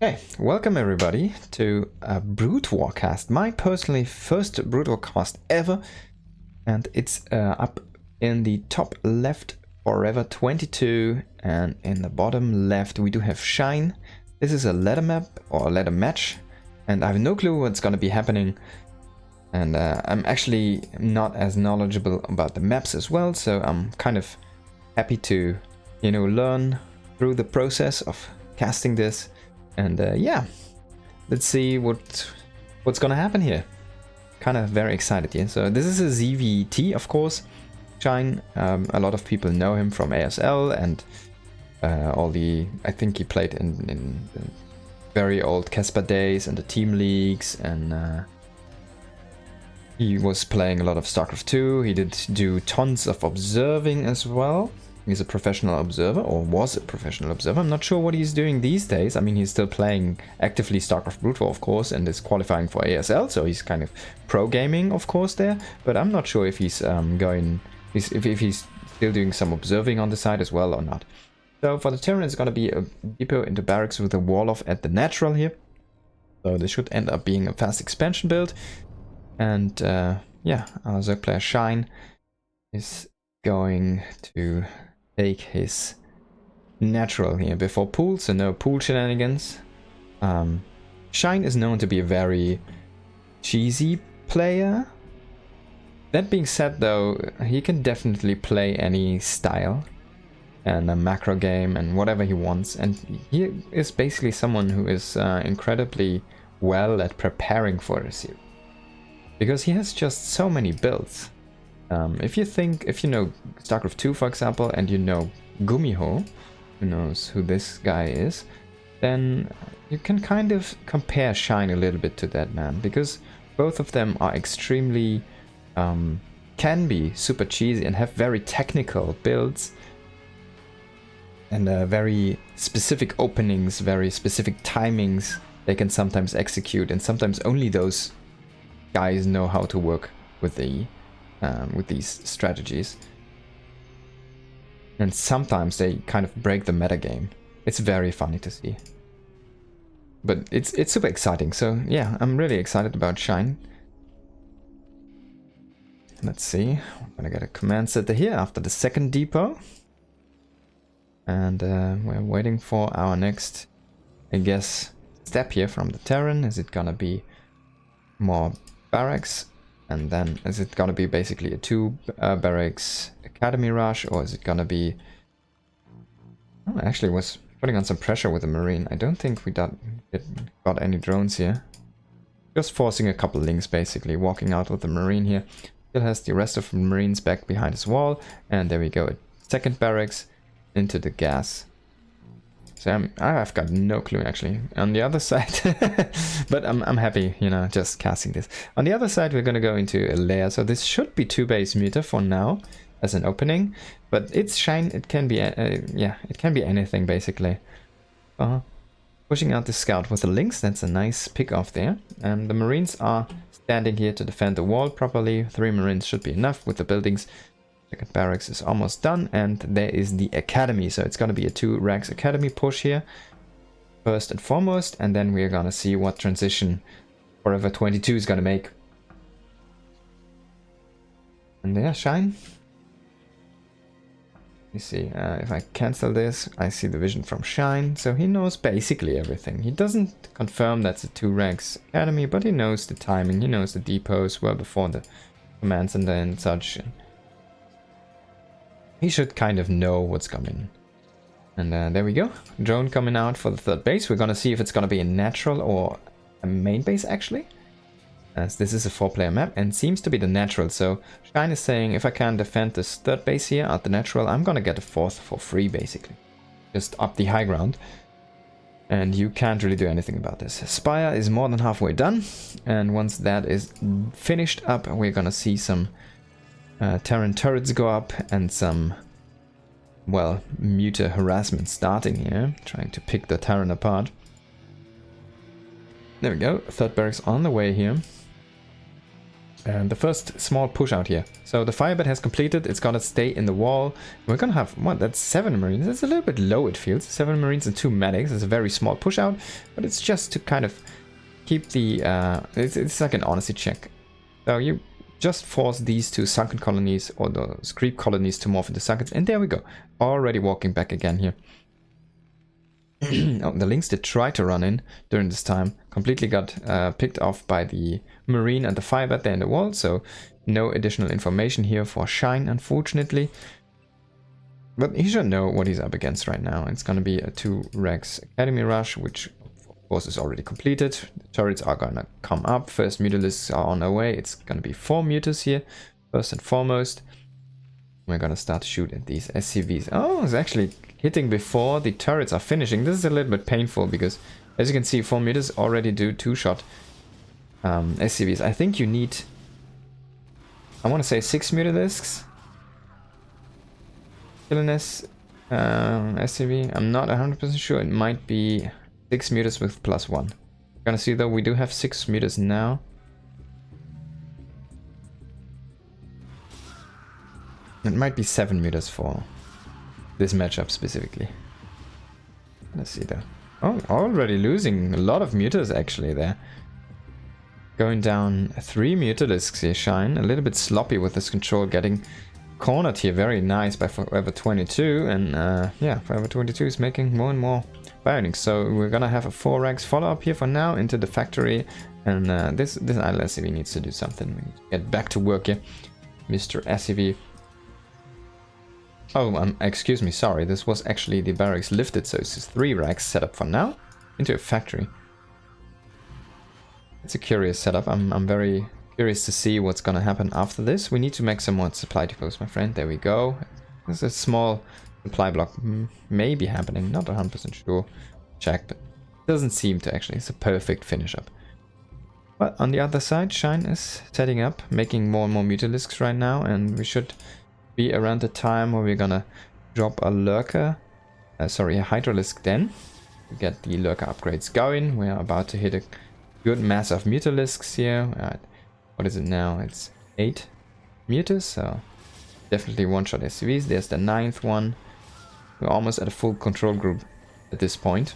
Hey, welcome everybody to a Broodwar cast, my personally first Broodwar cast ever, and it's up in the top left Forever 22, and in the bottom left we do have Shine. This is a ladder map or a ladder match, and I have no clue what's gonna be happening, and I'm actually not as knowledgeable about the maps as well, so I'm kind of happy to, learn through the process of casting this. And yeah, let's see what's gonna happen here. Kind of very excited here. So this is a ZVT, of course. Shine. A lot of people know him from ASL and I think he played in the very old Casper days and the team leagues, and he was playing a lot of StarCraft 2. He did do tons of observing as well. He's a professional observer, or was a professional observer. I'm not sure what he's doing these days. I mean, he's still playing actively StarCraft Broodwar, of course, and is qualifying for ASL, so he's kind of pro gaming, of course, there. But I'm not sure if he's if he's still doing some observing on the side as well or not. So for the Terran, it's going to be a depot into barracks with a wall off at the natural here. So this should end up being a fast expansion build. And yeah, our Zerg player Shine is going to take his natural here before pool, so no pool shenanigans. Shine is known to be a very cheesy player. That being said, though, he can definitely play any style and a macro game and whatever he wants, and he is basically someone who is incredibly well at preparing for a series, because he has just so many builds. If you know StarCraft 2, for example, and you know Gumiho, who knows who this guy is, then you can kind of compare Shine a little bit to that man, because both of them are extremely, can be super cheesy and have very technical builds, and very specific openings, very specific timings they can sometimes execute, and sometimes only those guys know how to work with these strategies. And sometimes they kind of break the meta game. It's very funny to see. But it's super exciting. So yeah, I'm really excited about Shine. Let's see. I'm gonna get a command center here after the second depot. And we're waiting for our next, I guess, step here from the Terran. Is it gonna be more barracks? And then is it gonna be basically a 2 barracks academy rush, or is it gonna be... Oh, I actually was putting on some pressure with the marine. I don't think we got any drones here. Just forcing a couple links, basically walking out with the marine here. Still has the rest of the marines back behind his wall, and there we go. Second barracks into the gas. So I've got no clue actually on the other side, but I'm happy, just casting this. On the other side, we're going to go into a layer. So this should be 2 base meter for now as an opening, but it's Shine. It can be, yeah, it can be anything basically. Pushing out the scout with the links. That's a nice pick off there. And the marines are standing here to defend the wall properly. 3 marines should be enough with the buildings. Second barracks is almost done, and there is the academy. So it's going to be a 2 ranks academy push here, first and foremost, and then we're going to see what transition Forever 22 is going to make. And there, Shine. You see, if I cancel this, I see the vision from Shine. So he knows basically everything. He doesn't confirm that's a 2 ranks academy, but he knows the timing. He knows the depots well before the command center and such. He should kind of know what's coming. And there we go. Drone coming out for the 3rd base. We're going to see if it's going to be a natural or a main base, actually. As this is a 4-player map and seems to be the natural. So Shine is saying, if I can defend this 3rd base here at the natural, I'm going to get a 4th for free, basically. Just up the high ground. And you can't really do anything about this. Spire is more than halfway done. And once that is finished up, we're going to see some Terran turrets go up and some, well, muta harassment starting here, trying to pick the Terran apart. There we go, 3rd barracks on the way here. And the first small push out here. So the firebed has completed. It's gonna stay in the wall. We're gonna have, what, that's 7 marines. That's a little bit low, it feels. 7 marines and 2 medics. It's a very small push out, but it's just to kind of keep the, it's like an honesty check. So you just force these 2 sunken colonies or those creep colonies to morph into sunkens. And there we go. Already walking back again here. Oh, the Lynx did try to run in during this time. Completely got picked off by the Marine and the firebed there in the wall. So no additional information here for Shine, unfortunately. But he should know what he's up against right now. It's going to be a 2 Rex Academy Rush, which of course is already completed. The turrets are going to come up. First Mutalisks are on their way. It's going to be 4 Mutas here, first and foremost. We're going to start to shoot at these SCVs. Oh, it's actually hitting before the turrets are finishing. This is a little bit painful because, as you can see, 4 Mutas already do 2-shot SCVs. I think you need, I want to say 6 Mutalisks. Villainous SCV. I'm not 100% sure. It might be 6 Mutas with +1. Gonna see though, we do have 6 Mutas now. It might be 7 Mutas for this matchup specifically. Let's see though. Oh, already losing a lot of Mutas actually there. Going down 3 Mutalisks here, Shine. A little bit sloppy with this control, getting cornered here. Very nice by Forever 22. And yeah, Forever 22 is making more and more biotics. So we're gonna have a 4 Rex follow-up here for now into the factory. And this idle SCV needs to do something. We need to get back to work here. Mr. SCV. Oh, excuse me, sorry. This was actually the barracks lifted, so it's just 3 racks set up for now into a factory. It's a curious setup. I'm very curious to see what's gonna happen after this. We need to make some more supply depots, my friend. There we go. There's a small supply block maybe happening. Not 100% sure. Check, but it doesn't seem to actually. It's a perfect finish up. But on the other side, Shine is setting up, making more and more Mutalisks right now, and we should be around the time where we're gonna drop a lurker, a Hydralisk den to get the lurker upgrades going. We're about to hit a good mass of Mutalisks here. What is it now? It's 8 Mutas, so definitely one-shot SCVs. There's the 9th one. We're almost at a full control group at this point.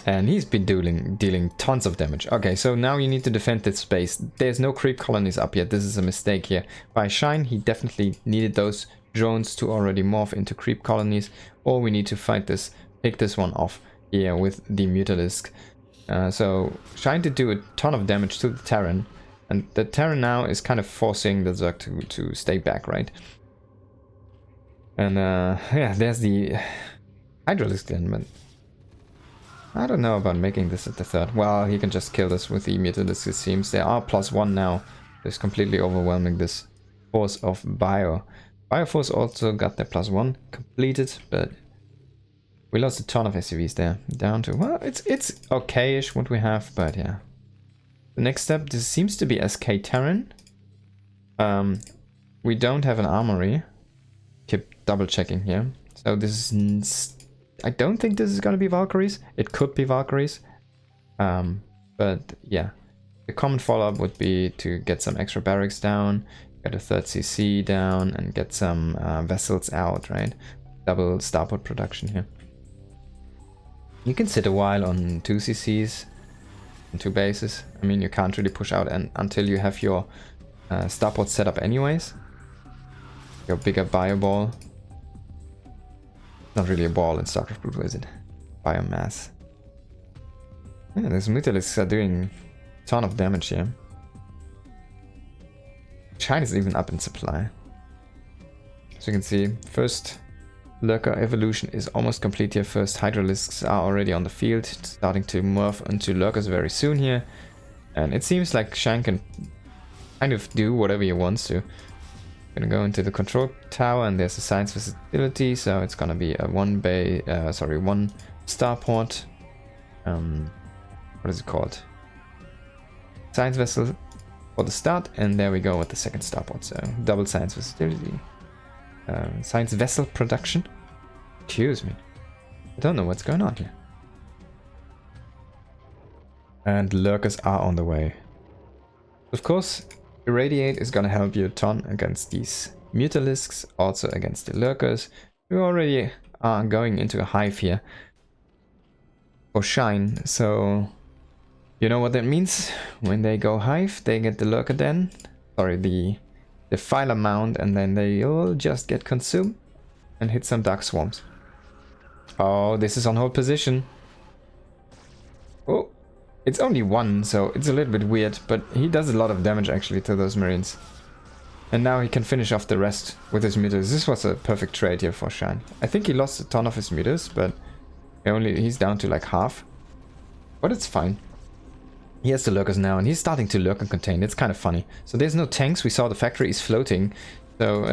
And he's been dealing tons of damage. Okay, so now you need to defend this space. There's no creep colonies up yet. This is a mistake here. By Shine, he definitely needed those drones to already morph into creep colonies. Or we need to fight this, pick this one off here with the Mutalisk. So Shine did do a ton of damage to the Terran. And the Terran now is kind of forcing the Zerg to stay back, right? And yeah, there's the Hydralisk den, but I don't know about making this at the 3rd. Well, he can just kill this with the Mutalisk, it seems. There are +1 now. It's completely overwhelming this force of Bio. Bioforce also got their +1 completed, but we lost a ton of SCVs there. Down to, well, it's okay-ish what we have, but yeah. The next step, this seems to be SK Terran. We don't have an armory. Keep double checking here. So this is, I don't think this is going to be Valkyries. It could be Valkyries. But yeah, the common follow-up would be to get some extra barracks down, get a 3rd CC down, and get some vessels out, right? Double starport production here. You can sit a while on 2 CCs, on 2 bases. I mean, you can't really push out until you have your starport set up anyways. Your bigger bio ball. Not really a ball in StarCraft Broodwar, is it? Biomass. Yeah, these Mutalisks are doing a ton of damage here. Shine is even up in supply. As you can see, first Lurker evolution is almost complete here. First Hydralisks are already on the field, starting to morph into Lurkers very soon here. And it seems like Shine can kind of do whatever he wants to. Gonna go into the control tower, and there's a science facility, so it's gonna be a one starport. What is it called? Science vessel for the start, and there we go with the 2nd starport. So double science facility, science vessel production. Excuse me, I don't know what's going on here. And lurkers are on the way. Of course, Irradiate is gonna help you a ton against these Mutalisks, also against the lurkers. We already are going into a hive here for Shine, so you know what that means? When they go hive, they get the lurker den, sorry, the Defiler Mound, and then they'll just get consumed and hit some Dark Swarms. Oh, this is on hold position. Oh, it's only one, so it's a little bit weird, but he does a lot of damage actually to those Marines. And now he can finish off the rest with his Mutas. This was a perfect trade here for Shine. I think he lost a ton of his Mutas, but he's down to like half. But it's fine. He has the lurkers now, and he's starting to lurk and contain. It's kind of funny. So there's no tanks. We saw the factory is floating. So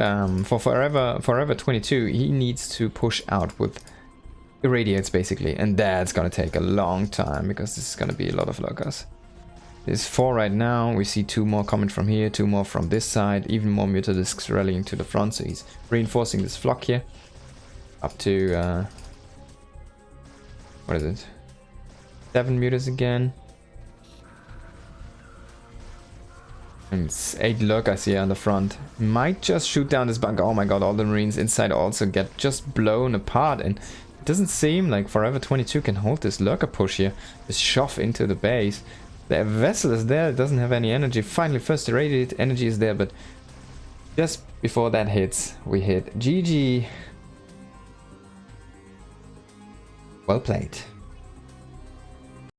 for Forever 22, he needs to push out with Irradiates basically, and that's gonna take a long time because this is gonna be a lot of lurkers. There's 4 right now. We see 2 more coming from here, 2 more from this side, even more Mutalisks rallying to the front, so he's reinforcing this flock here up to what is it, 7 mutas again, and it's 8 lurkers here on the front. Might just shoot down this bunker. Oh my god, all the Marines inside also get just blown apart, and doesn't seem like Forever 22 can hold this lurker push here. This shove into the base. The vessel is there, it doesn't have any energy. Finally, first irradiated energy is there, but just before that hits, we hit GG. Well played.